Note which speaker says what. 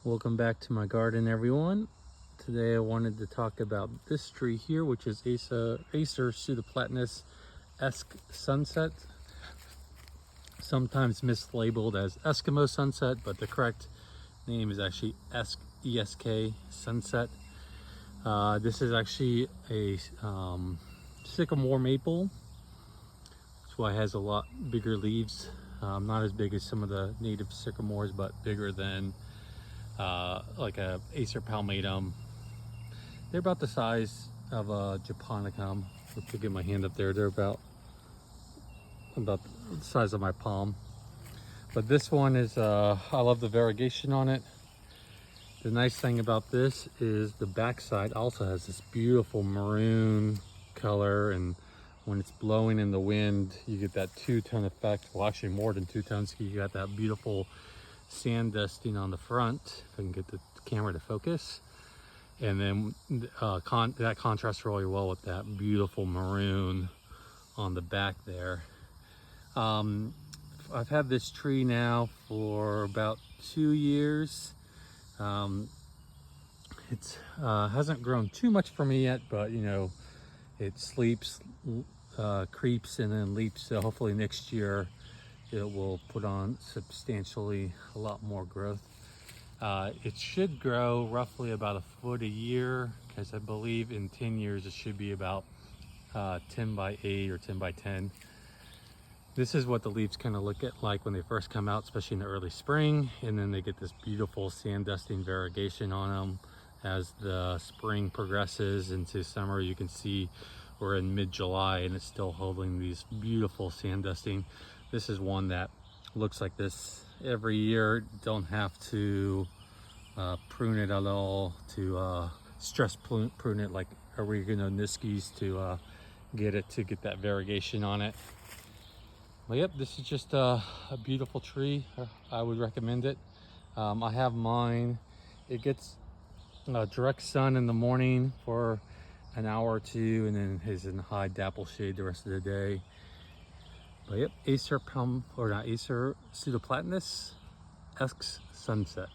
Speaker 1: Welcome back to my garden, everyone. Today I wanted to talk about this tree here, which is Acer Pseudoplatanus Sunset, sometimes mislabeled as Eskimo Sunset, but the correct name is actually ESK Sunset. This is actually a sycamore maple. That's why it has a lot bigger leaves. Not as big as some of the native sycamores, but bigger than like a Acer palmatum. They're about the size of a japonicum. If I get my hand up there, they're about the size of my palm. But this one is, I love the variegation on it. The nice thing about this is the backside also has this beautiful maroon color, and when it's blowing in the wind, you get that two-tone effect. Well, actually more than two tones. You got that beautiful sand dusting on the front, if I can get the camera to focus, and then that contrasts really well with that beautiful maroon on the back there. I've had this tree now for about 2 years. It hasn't grown too much for me yet, but you know, it sleeps, creeps, and then leaps, so hopefully next year it will put on substantially a lot more growth. It should grow roughly about 1 foot a year, because I believe in 10 years it should be about 10 by 8 or 10 by 10. This is what the leaves kind of look like when they first come out, especially in the early spring, and then they get this beautiful sand dusting variegation on them. As the spring progresses into summer, you can see we're in mid-July and it's still holding these beautiful sand dusting. This is one that looks like this every year. Don't have to prune it at all, to stress prune it like oregano niskis to get that variegation on it. Well, yep, this is just a beautiful tree. I would recommend it. I have mine. It gets direct sun in the morning for an hour or two, and then is in high dapple shade the rest of the day. But yep, Acer Pseudoplatanus Sunset.